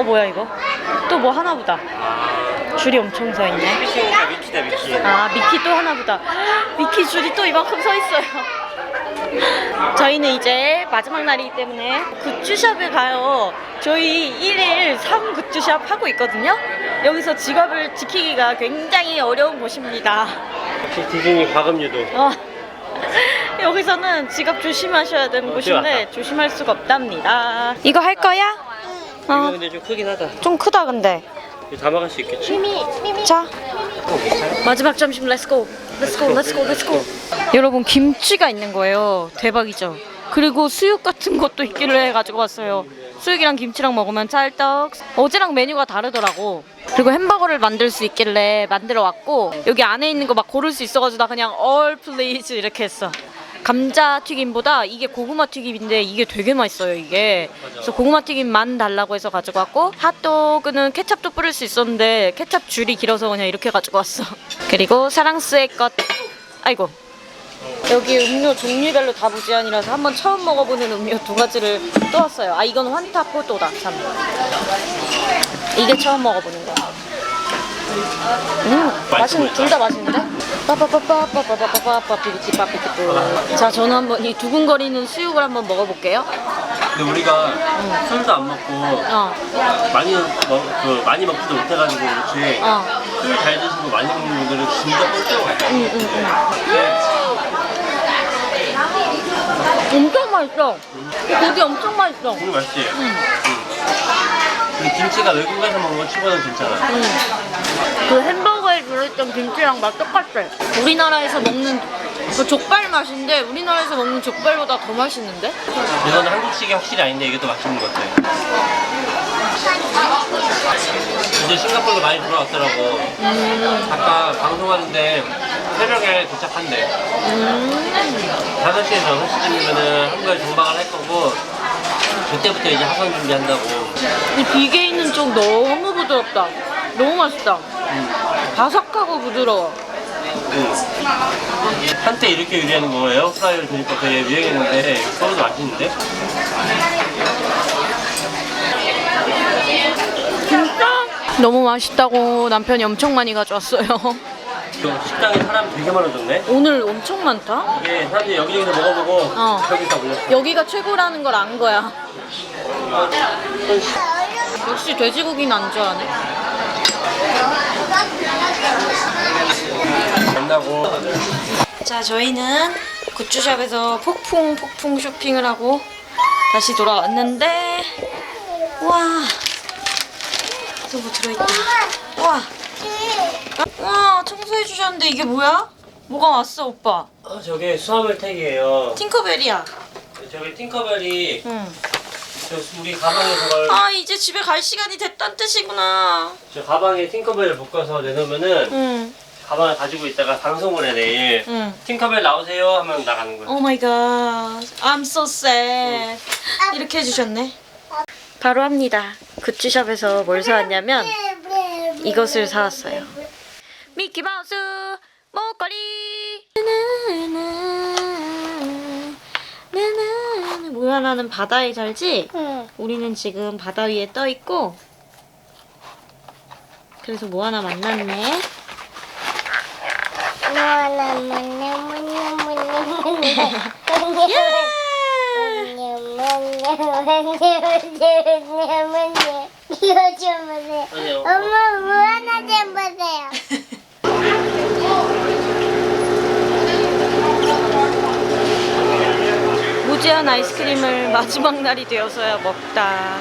뭐야 이거? 또 뭐 하나 보다. 줄이 엄청 서 있네. 미키다 미키. 아 미키 또 하나 보다. 미키 줄이 또 이만큼 서 있어요. 저희는 이제 마지막 날이기 때문에 굿즈샵에 가요. 저희 1일 3 굿즈샵 하고 있거든요. 여기서 직업을 지키기가 굉장히 어려운 곳입니다. 역시 디즈니 과금 유도. 여기서는 지갑 조심하셔야 되는 곳인데 조심할 수가 없답니다. 이거 할 거야? 이거 근데 좀 크긴 하다. 좀 크다 근데. 이거 다 먹을 수 있겠지? 자, 마지막 점심 렛츠고. 렛츠고. 여러분 김치가 있는 거예요. 대박이죠. 그리고 수육 같은 것도 있길래 가지고 왔어요. 수육이랑 김치랑 먹으면 찰떡. 어제랑 메뉴가 다르더라고. 그리고 햄버거를 만들 수 있길래 만들어 왔고, 여기 안에 있는 거 막 고를 수 있어가지고 나 그냥 all please 이렇게 했어. 감자 튀김보다 이게 고구마 튀김인데 이게 되게 맛있어요 이게. 그래서 고구마 튀김만 달라고 해서 가지고 왔고, 핫도그는 케찹도 뿌릴 수 있었는데 케찹 줄이 길어서 그냥 이렇게 가지고 왔어. 그리고 사랑스의 것. 아이고. 여기 음료 종류별로 다 무제한이라서 한번 처음 먹어보는 음료 2가지를 또 왔어요. 아 이건 환타 포도다 참. 이게 처음 먹어보는 거야. 맛있는 둘 다 맛있는데? 빠빠빠빠빠빠빠빠빠삐삐삐삐삐. 자 저는 한번 이 두근거리는 수육을 한번 먹어볼게요. 근데 우리가 술도 안 먹고 많이 먹지도 못해가지고 그렇지. 술 잘 드시고 많이 먹는 분들은 진짜 꼴찌로 같아요. 엄청 맛있어. 고기 엄청 맛있어. 고기 맛있지? 그리고 김치가 외국 가서 먹는 거 치고는 괜찮아. 그 햄버거에 들어있던 김치랑 맛 똑같아. 우리나라에서 먹는 그 족발 맛인데 우리나라에서 먹는 족발보다 더 맛있는데? 이거는 한국식이 확실히 아닌데 이게 더 맛있는 것 같아. 이제 싱가포르가 많이 들어왔더라고. 아까 방송하는데 새벽에 도착한대. 5시에서 6시쯤이면은 한국에 정박을 할 거고, 그때부터 이제 학원 준비한다고. 이 비계 있는 쪽 너무 부드럽다. 너무 맛있다. 바삭하고 부드러워. 한때 이렇게 요리하는 거 에어프라이어를 드니까 되게 유행했는데 서로도 맛있는데? 진짜? 너무 맛있다고 남편이 엄청 많이 가져왔어요. 식당에 사람 되게 많아졌네? 오늘 엄청 많다? 이게 사람들이 여기저기서 먹어보고 여기서 올렸어. 여기가 최고라는 걸 안 거야. 역시 돼지고기는 안 좋아하네. 만나고. 자 저희는 굿즈샵에서 폭풍 쇼핑을 하고 다시 돌아왔는데, 와 또 뭐 들어있다. 와 청소해 주셨는데 이게 뭐야? 뭐가 왔어 오빠? 저게 수화물 택이에요. 팅커벨이야. 저기 팅커벨이 저 우리 가방에 저걸 아 이제 집에 갈 시간이 됐단 뜻이구나. 저 가방에 팅커벨을 묶어서 내놓으면은 가방을 가지고 있다가 방송을 해 내일. 팅커벨 나오세요 하면 나가는 거야. 오 마이 갓. I'm so sad. 이렇게 해주셨네. 바로 합니다. 굿즈샵에서 뭘 사왔냐면 이것을 사왔어요. 미키마우스 목걸이. 모아나는 바다에 살지? 우리는 지금 바다 위에 떠 있고, 그래서 모아나 만났네. 이거 좀 보세요. 엄마 뭐 하나 좀 보세요. 무제한 아이스크림을 마지막 날이 되어서야 먹다.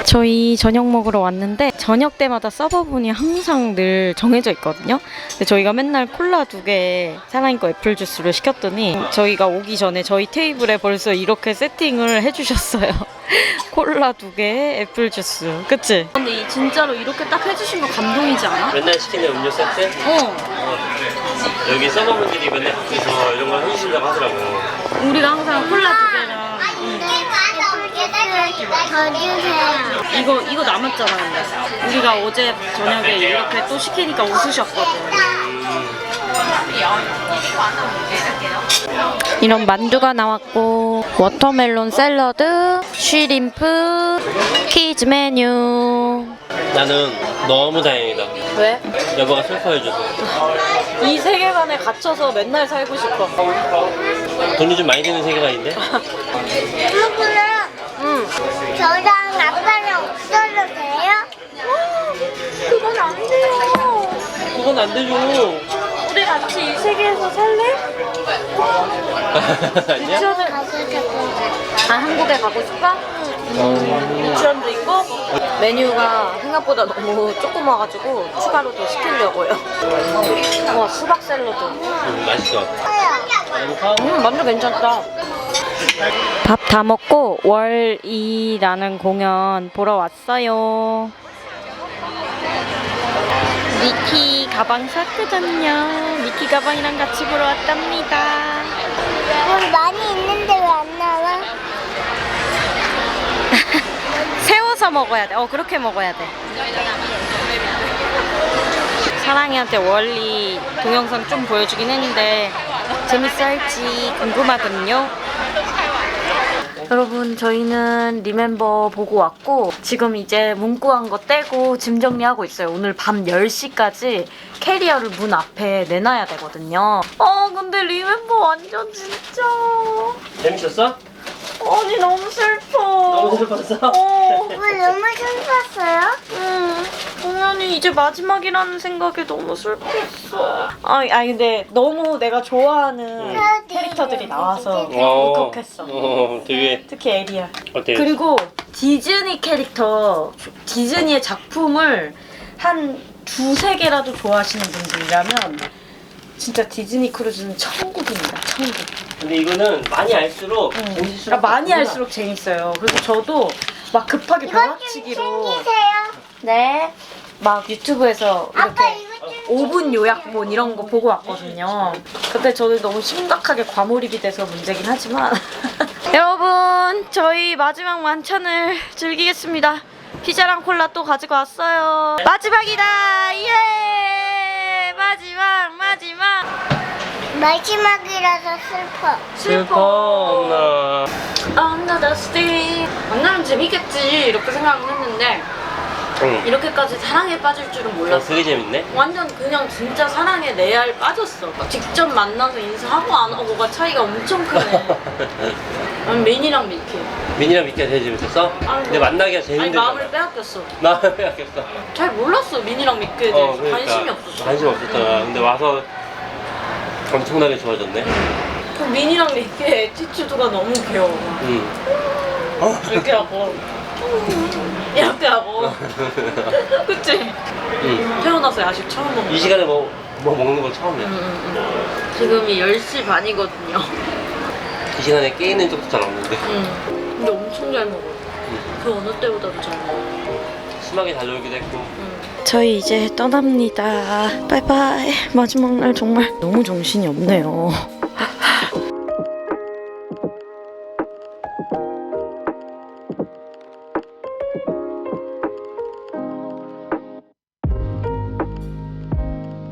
저희 저녁 먹으러 왔는데 저녁 때마다 서버분이 항상 늘 정해져 있거든요. 근데 저희가 맨날 콜라 2개에 사랑이 거 애플 주스를 시켰더니 저희가 오기 전에 저희 테이블에 벌써 이렇게 세팅을 해주셨어요. 콜라 2개에 애플 주스. 그치? 근데 진짜로 이렇게 딱 해주신 거 감동이지 않아? 맨날 시키는 음료 세트? 여기 서버분들이 맨날 밖에서 이런 걸 해주신다고 하더라고. 우리가 항상 콜라 2개랑 더 주세요. 이거 남았잖아. 근데 우리가 어제 저녁에 이렇게 또 시키니까 웃으셨거든. 이런 만두가 나왔고, 워터멜론 샐러드, 쉬림프, 키즈 메뉴. 나는 너무 다행이다. 왜? 여보가 슬퍼해줘서. 이 세계관에 갇혀서 맨날 살고 싶어. 돈이 좀 많이 드는 세계관인데? 응. 저랑 아빠랑 없어도 돼요? 그건 안 돼요. 그건 안 되죠. 우리 같이 이 세계에서 살래? 아니야? 가고 싶어. 아, 한국에 가고 싶어? 유치원도 있고 메뉴가 생각보다 너무 조그마가지고 추가로 더 시키려고요. 와, 수박 샐러드. 맛있어. 완전 괜찮다. 밥 다 먹고 월이라는 공연 보러 왔어요. 미키 가방 샀거든요. 미키 가방이랑 같이 보러 왔답니다. 많이 있는데 왜 안 나와? 세워서 먹어야 돼. 그렇게 먹어야 돼. 사랑이한테 월리 동영상 좀 보여주긴 했는데 재밌어 할지 궁금하거든요. 여러분, 저희는 리멤버 보고 왔고 지금 이제 문구한 거 떼고 짐 정리하고 있어요. 오늘 밤 10시까지 캐리어를 문 앞에 내놔야 되거든요. 근데 리멤버 완전 진짜 재밌었어? 아니 너무 슬퍼. 너무 슬펐어? 왜 너무 슬펐어요? 공연이 이제 마지막이라는 생각에 너무 슬펐어. 아니 근데 너무 내가 좋아하는 캐릭터들이 나와서 울컥했어. 되게 특히 에리야. 어때? 그리고 디즈니 캐릭터, 디즈니의 작품을 한 2-3개라도 좋아하시는 분들이라면 진짜 디즈니 크루즈는 천국입니다. 천국. 근데 이거는 많이 알수록 재밌을수록 많이 할수록 재밌어요. 그래서 저도 막 급하게 벼락치기로 네, 막 유튜브에서 이렇게 5분 요약본 이런 거 보고 왔거든요. 그때 저는 너무 심각하게 과몰입이 돼서 문제긴 하지만 여러분, 저희 마지막 만찬을 즐기겠습니다. 피자랑 콜라 또 가지고 왔어요. 마지막이다! 예! 마지막이라서 슬퍼. Another step. 만나면 재밌겠지 이렇게 생각을 했는데 이렇게까지 사랑에 빠질 줄은 몰랐어. 되게 재밌네. 완전 그냥 진짜 사랑에 레알 빠졌어. 직접 만나서 인사하고 안 하고가 차이가 엄청 크네. 민이랑 미키. 민이랑 미키가 제일 재밌었어? 근데 만나기가 제일 아니, 힘들어. 마음을 빼앗겼어. 마음을 빼앗겼어. 잘 몰랐어, 민이랑 미키에 대해서. 그러니까. 관심이 없었어. 관심 없었잖아. 근데 와서 엄청나게 좋아졌네. 그 민이랑 미키의 애티튜드가 너무 귀여워. 이렇게 하고 이렇게 하고 그치? 태어나서 야식 처음 먹는 이 시간에 뭐 먹는 거 처음이야. 지금이 10시 반이거든요. 이 시간에 깨 있는 적도 잘 없는데. 근데 엄청 잘 먹어요. 그 어느 때보다도 잘 먹어요. 심하게 잘 놀기도 했고. 저희 이제 떠납니다. 바이바이. 마지막 날 정말 너무 정신이 없네요.